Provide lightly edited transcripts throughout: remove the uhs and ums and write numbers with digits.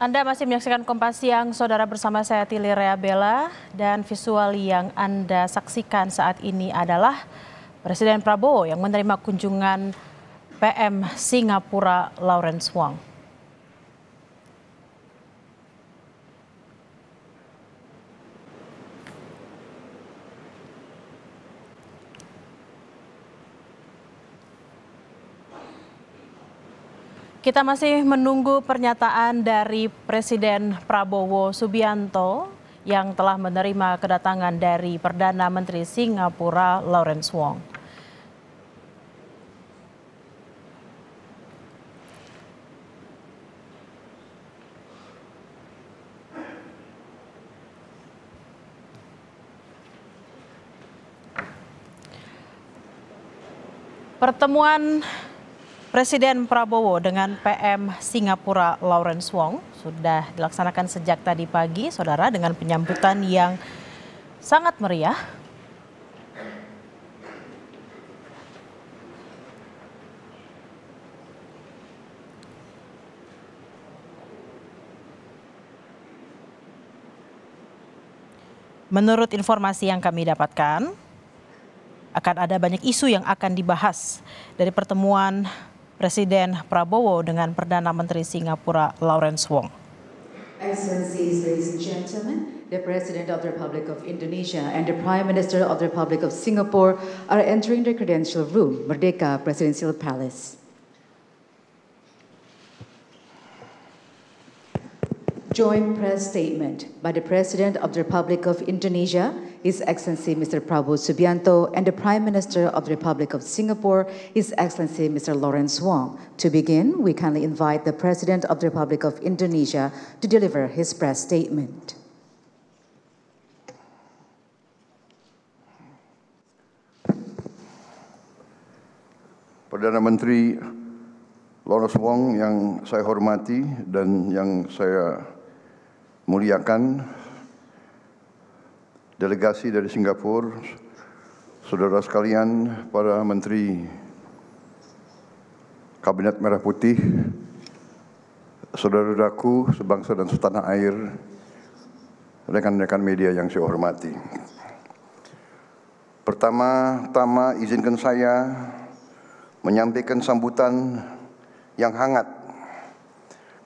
Anda masih menyaksikan Kompas Siang, Saudara, bersama saya Tili Rea Bella, dan visual yang Anda saksikan saat ini adalah Presiden Prabowo yang menerima kunjungan PM Singapura Wong. Kita masih menunggu pernyataan dari Presiden Prabowo Subianto yang telah menerima kedatangan dari Perdana Menteri Singapura Wong. Pertemuan Presiden Prabowo dengan PM Singapura Wong sudah dilaksanakan sejak tadi pagi, Saudara, dengan penyambutan yang sangat meriah. Menurut informasi yang kami dapatkan, akan ada banyak isu yang akan dibahas dari pertemuan Presiden Prabowo dengan Perdana Menteri Singapura Wong. Excellencies, ladies and gentlemen, the President of the Republic of Indonesia and the Prime Minister of the Republic of Singapore are entering the credential room, Merdeka Presidential Palace. Joint press statement by the President of the Republic of Indonesia, His Excellency Mr. Prabowo Subianto, and the Prime Minister of the Republic of Singapore, His Excellency Mr. Wong. To begin, we kindly invite the President of the Republic of Indonesia to deliver his press statement. Perdana Menteri Wong yang saya hormati dan yang saya muliakan, delegasi dari Singapura, saudara sekalian, para menteri Kabinet Merah Putih, saudara-saudaraku sebangsa dan setanah air, rekan-rekan media yang saya hormati. Pertama-tama izinkan saya menyampaikan sambutan yang hangat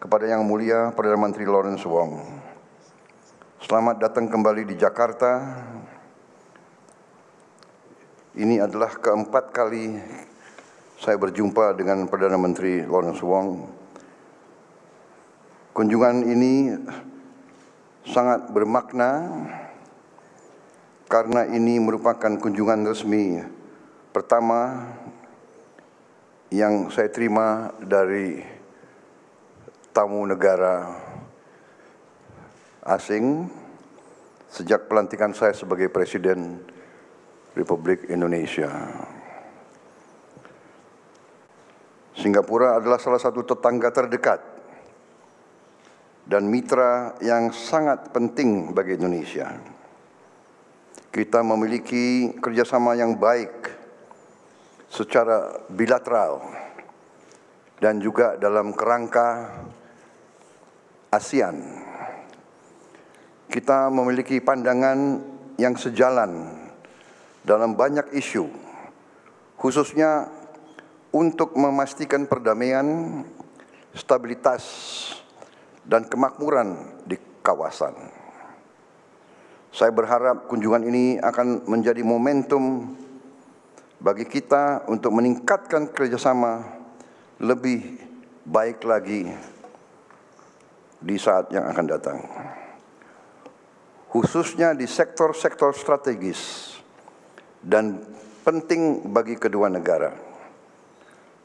kepada Yang Mulia Perdana Menteri Wong. Selamat datang kembali di Jakarta. Ini adalah keempat kali saya berjumpa dengan Perdana Menteri Wong. Kunjungan ini sangat bermakna karena ini merupakan kunjungan resmi pertama yang saya terima dari tamu negara asing sejak pelantikan saya sebagai Presiden Republik Indonesia. Singapura adalah salah satu tetangga terdekat dan mitra yang sangat penting bagi Indonesia. Kita memiliki kerjasama yang baik secara bilateral dan juga dalam kerangka ASEAN. Kita memiliki pandangan yang sejalan dalam banyak isu, khususnya untuk memastikan perdamaian, stabilitas, dan kemakmuran di kawasan. Saya berharap kunjungan ini akan menjadi momentum bagi kita untuk meningkatkan kerjasama lebih baik lagi di saat yang akan datang, khususnya di sektor-sektor strategis dan penting bagi kedua negara,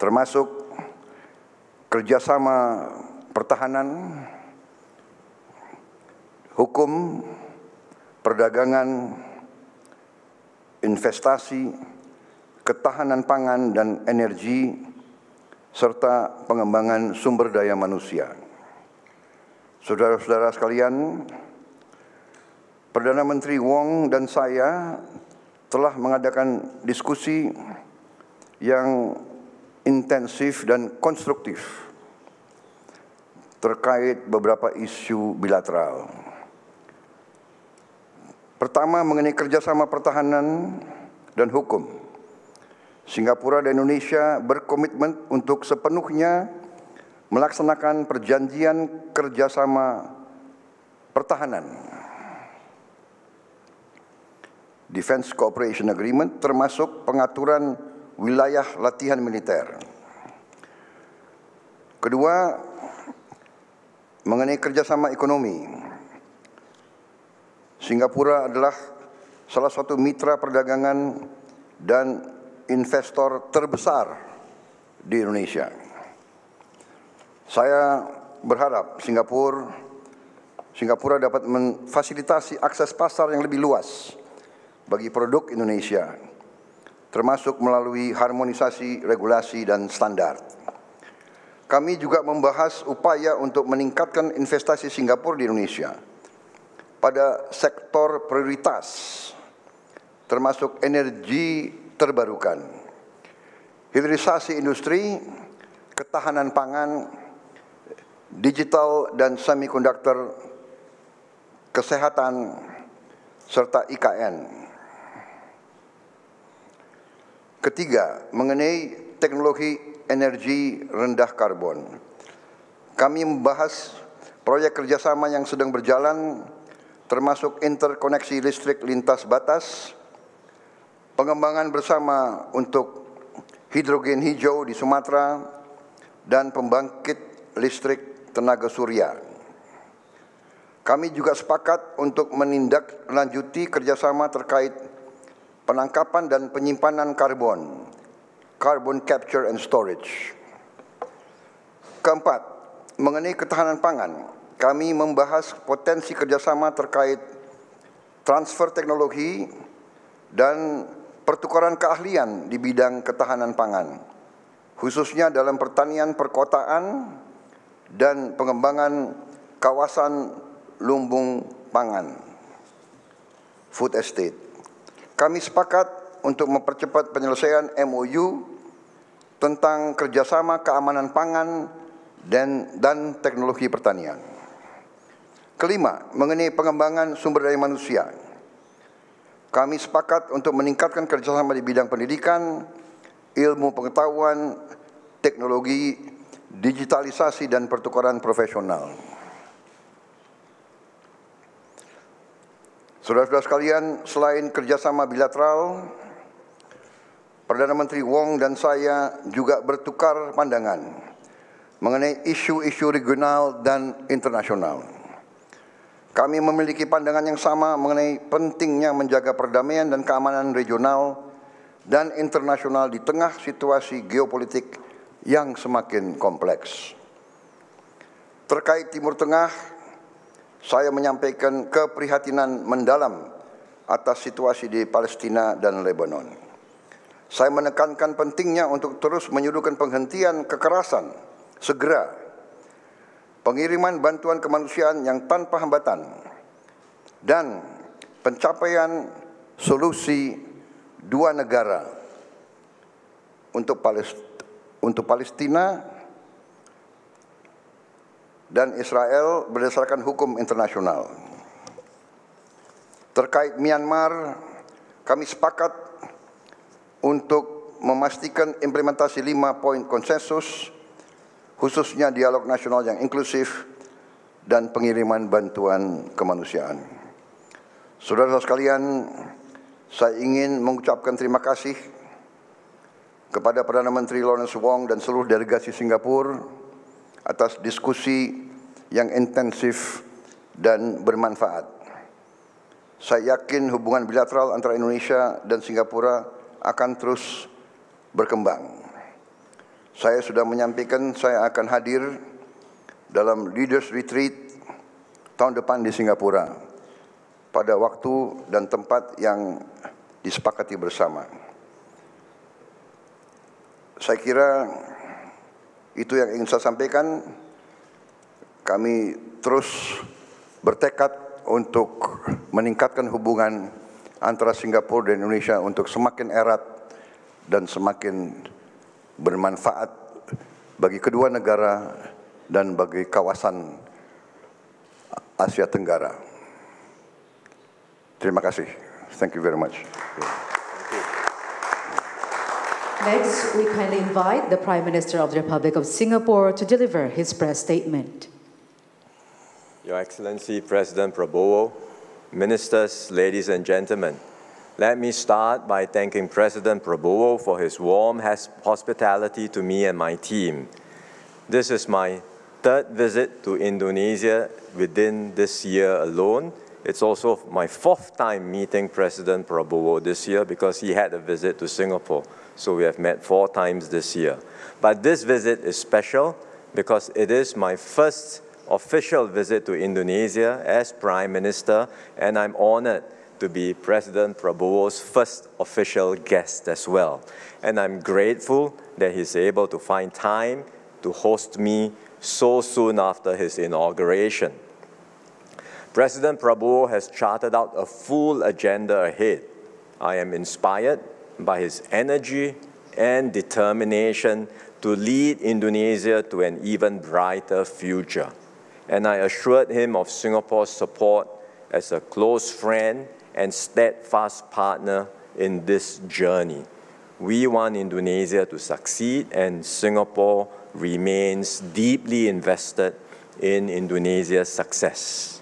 termasuk kerjasama pertahanan, hukum, perdagangan, investasi, ketahanan pangan dan energi, serta pengembangan sumber daya manusia. Saudara-saudara sekalian, Perdana Menteri Wong dan saya telah mengadakan diskusi yang intensif dan konstruktif terkait beberapa isu bilateral. Pertama, mengenai kerjasama pertahanan dan hukum. Singapura dan Indonesia berkomitmen untuk sepenuhnya melaksanakan perjanjian kerjasama pertahanan, Defense Cooperation Agreement, termasuk pengaturan wilayah latihan militer. Kedua, mengenai kerjasama ekonomi. Singapura adalah salah satu mitra perdagangan dan investor terbesar di Indonesia. Saya berharap Singapura dapat memfasilitasi akses pasar yang lebih luas bagi produk Indonesia, termasuk melalui harmonisasi regulasi dan standar. Kami juga membahas upaya untuk meningkatkan investasi Singapura di Indonesia pada sektor prioritas, termasuk energi terbarukan, hilirisasi industri, ketahanan pangan, digital dan semikonduktor, kesehatan, serta IKN. Ketiga, mengenai teknologi energi rendah karbon. Kami membahas proyek kerjasama yang sedang berjalan, termasuk interkoneksi listrik lintas batas, pengembangan bersama untuk hidrogen hijau di Sumatera, dan pembangkit listrik tenaga surya. Kami juga sepakat untuk menindaklanjuti kerjasama terkait penangkapan dan penyimpanan karbon, carbon capture and storage. Keempat, mengenai ketahanan pangan, kami membahas potensi kerjasama terkait transfer teknologi dan pertukaran keahlian di bidang ketahanan pangan, khususnya dalam pertanian perkotaan dan pengembangan kawasan lumbung pangan, food estate. Kami sepakat untuk mempercepat penyelesaian MOU tentang kerjasama keamanan pangan dan teknologi pertanian. Kelima, mengenai pengembangan sumber daya manusia. Kami sepakat untuk meningkatkan kerjasama di bidang pendidikan, ilmu pengetahuan, teknologi, digitalisasi, dan pertukaran profesional. Saudara-saudara sekalian, selain kerjasama bilateral, Perdana Menteri Wong dan saya juga bertukar pandangan mengenai isu-isu regional dan internasional. Kami memiliki pandangan yang sama mengenai pentingnya menjaga perdamaian dan keamanan regional dan internasional di tengah situasi geopolitik yang semakin kompleks. Terkait Timur Tengah, saya menyampaikan keprihatinan mendalam atas situasi di Palestina dan Lebanon. Saya menekankan pentingnya untuk terus menyuruhkan penghentian kekerasan segera, pengiriman bantuan kemanusiaan yang tanpa hambatan, dan pencapaian solusi dua negara untuk Palestina dan Israel berdasarkan hukum internasional. Terkait Myanmar, kami sepakat untuk memastikan implementasi 5 poin konsensus, khususnya dialog nasional yang inklusif dan pengiriman bantuan kemanusiaan. Saudara-saudara sekalian, saya ingin mengucapkan terima kasih kepada Perdana Menteri Wong dan seluruh delegasi Singapura atas diskusi yang intensif dan bermanfaat. Saya yakin hubungan bilateral antara Indonesia dan Singapura akan terus berkembang. Saya sudah menyampaikan saya akan hadir dalam Leaders Retreat tahun depan di Singapura pada waktu dan tempat yang disepakati bersama. Saya kira itu yang ingin saya sampaikan. Kami terus bertekad untuk meningkatkan hubungan antara Singapura dan Indonesia untuk semakin erat dan semakin bermanfaat bagi kedua negara dan bagi kawasan Asia Tenggara. Terima kasih. Thank you very much. Next, we kindly invite the Prime Minister of the Republic of Singapore to deliver his press statement. Your Excellency President Prabowo, Ministers, ladies and gentlemen, let me start by thanking President Prabowo for his warm hospitality to me and my team. This is my third visit to Indonesia within this year alone. It's also my fourth time meeting President Prabowo this year because he had a visit to Singapore. So we have met 4 times this year. But this visit is special because it is my first official visit to Indonesia as Prime Minister, and I'm honored to be President Prabowo's first official guest as well. And I'm grateful that he's able to find time to host me so soon after his inauguration. President Prabowo has charted out a full agenda ahead. I am inspired by his energy and determination to lead Indonesia to an even brighter future. And I assured him of Singapore's support as a close friend and steadfast partner in this journey. We want Indonesia to succeed, and Singapore remains deeply invested in Indonesia's success.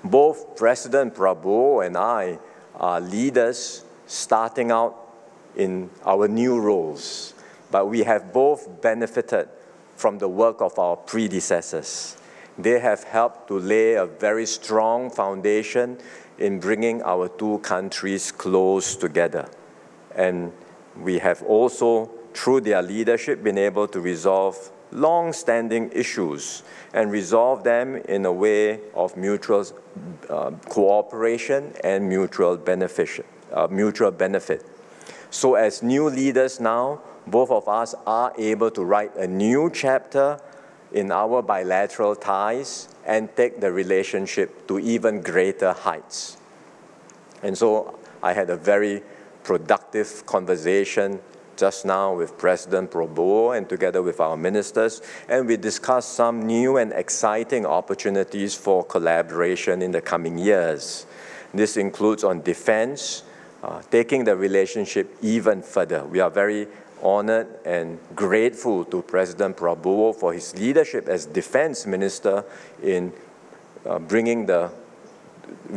Both President Prabowo and I are leaders starting out in our new roles, but we have both benefited from the work of our predecessors. They have helped to lay a very strong foundation in bringing our two countries close together. And we have also, through their leadership, been able to resolve long-standing issues and resolve them in a way of mutual cooperation and mutual benefit. So as new leaders now, both of us are able to write a new chapter in our bilateral ties and take the relationship to even greater heights. And so I had a very productive conversation just now with President Prabowo and together with our ministers, and we discussed some new and exciting opportunities for collaboration in the coming years. This includes on defense, taking the relationship even further. We are very honored and grateful to President Prabowo for his leadership as Defense Minister in bringing the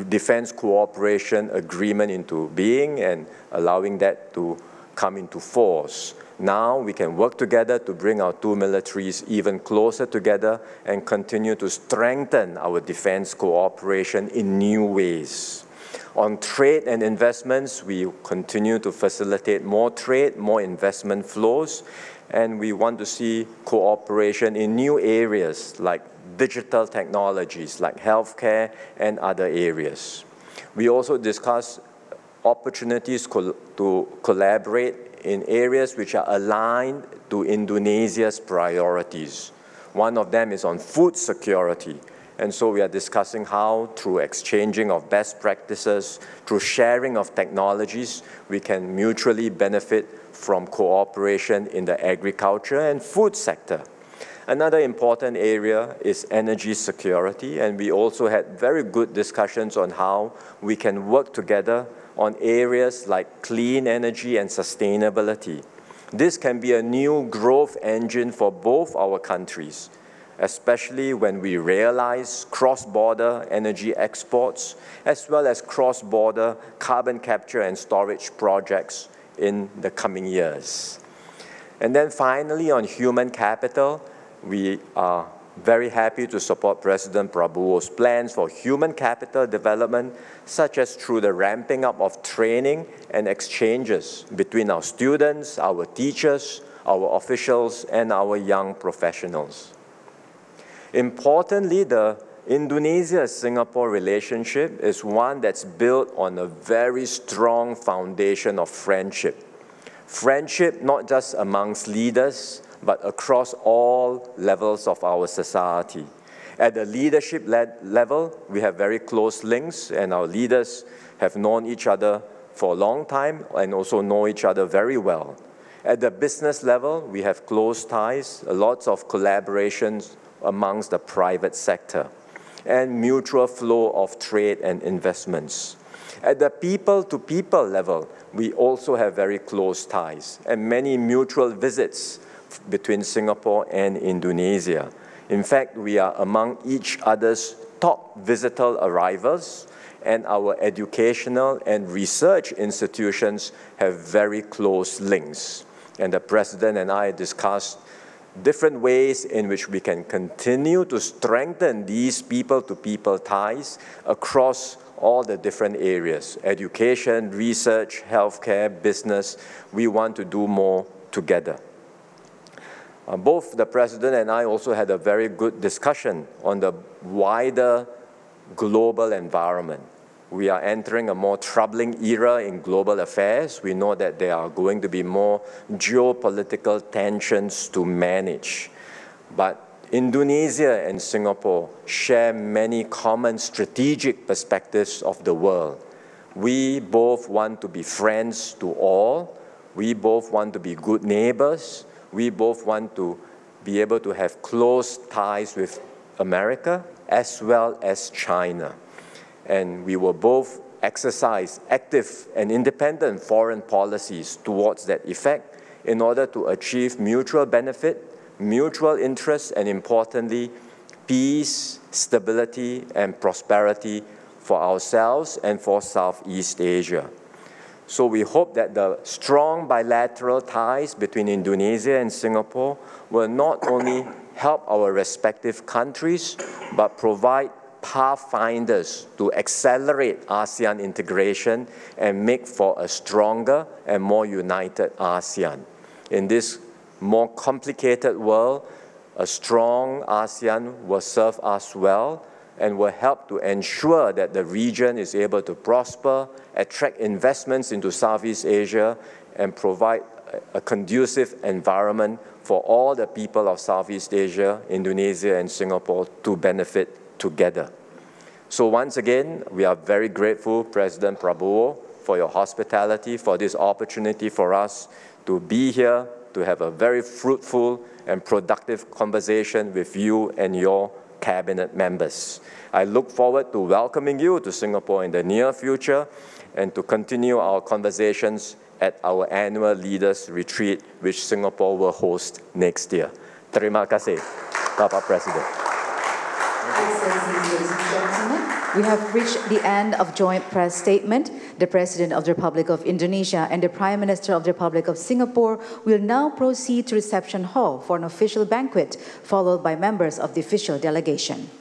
Defense Cooperation Agreement into being and allowing that to come into force. Now we can work together to bring our two militaries even closer together and continue to strengthen our defense cooperation in new ways. On trade and investments, we continue to facilitate more trade, more investment flows, and we want to see cooperation in new areas like digital technologies, like healthcare and other areas. We also discuss opportunities to collaborate in areas which are aligned to Indonesia's priorities. One of them is on food security. And so we are discussing how, through exchanging of best practices, through sharing of technologies, we can mutually benefit from cooperation in the agriculture and food sector. Another important area is energy security, and we also had very good discussions on how we can work together on areas like clean energy and sustainability. This can be a new growth engine for both our countries, especially when we realize cross-border energy exports, as well as cross-border carbon capture and storage projects in the coming years. And then finally, on human capital, we are very happy to support President Prabowo's plans for human capital development, such as through the ramping up of training and exchanges between our students, our teachers, our officials, and our young professionals. Importantly, the Indonesia-Singapore relationship is one that's built on a very strong foundation of friendship. Friendship not just amongst leaders, but across all levels of our society. At the leadership level, we have very close links, and our leaders have known each other for a long time and also know each other very well. At the business level, we have close ties, lots of collaborations amongst the private sector, and mutual flow of trade and investments. At the people-to-people level, we also have very close ties and many mutual visits between Singapore and Indonesia. In fact, we are among each other's top visitor arrivals, and our educational and research institutions have very close links. And the President and I discussed different ways in which we can continue to strengthen these people-to-people ties across all the different areas: education, research, healthcare, business. We want to do more together. Both the President and I also had a very good discussion on the wider global environment. We are entering a more troubling era in global affairs. We know that there are going to be more geopolitical tensions to manage. But Indonesia and Singapore share many common strategic perspectives of the world. We both want to be friends to all. We both want to be good neighbors. We both want to be able to have close ties with America as well as China. And we will both exercise active and independent foreign policies towards that effect in order to achieve mutual benefit, mutual interest, and importantly, peace, stability, and prosperity for ourselves and for Southeast Asia. So we hope that the strong bilateral ties between Indonesia and Singapore will not only help our respective countries, but provide pathfinders to accelerate ASEAN integration and make for a stronger and more united ASEAN. In this more complicated world, a strong ASEAN will serve us well and will help to ensure that the region is able to prosper, attract investments into Southeast Asia, and provide a conducive environment for all the people of Southeast Asia, Indonesia, and Singapore to benefit together. So once again, we are very grateful, President Prabowo, for your hospitality, for this opportunity for us to be here, to have a very fruitful and productive conversation with you and your cabinet members. I look forward to welcoming you to Singapore in the near future and to continue our conversations at our annual Leaders Retreat, which Singapore will host next year. Terima kasih, Bapak Presiden. Ladies and gentlemen, we have reached the end of joint press statement. The President of the Republic of Indonesia and the Prime Minister of the Republic of Singapore will now proceed to reception hall for an official banquet, followed by members of the official delegation.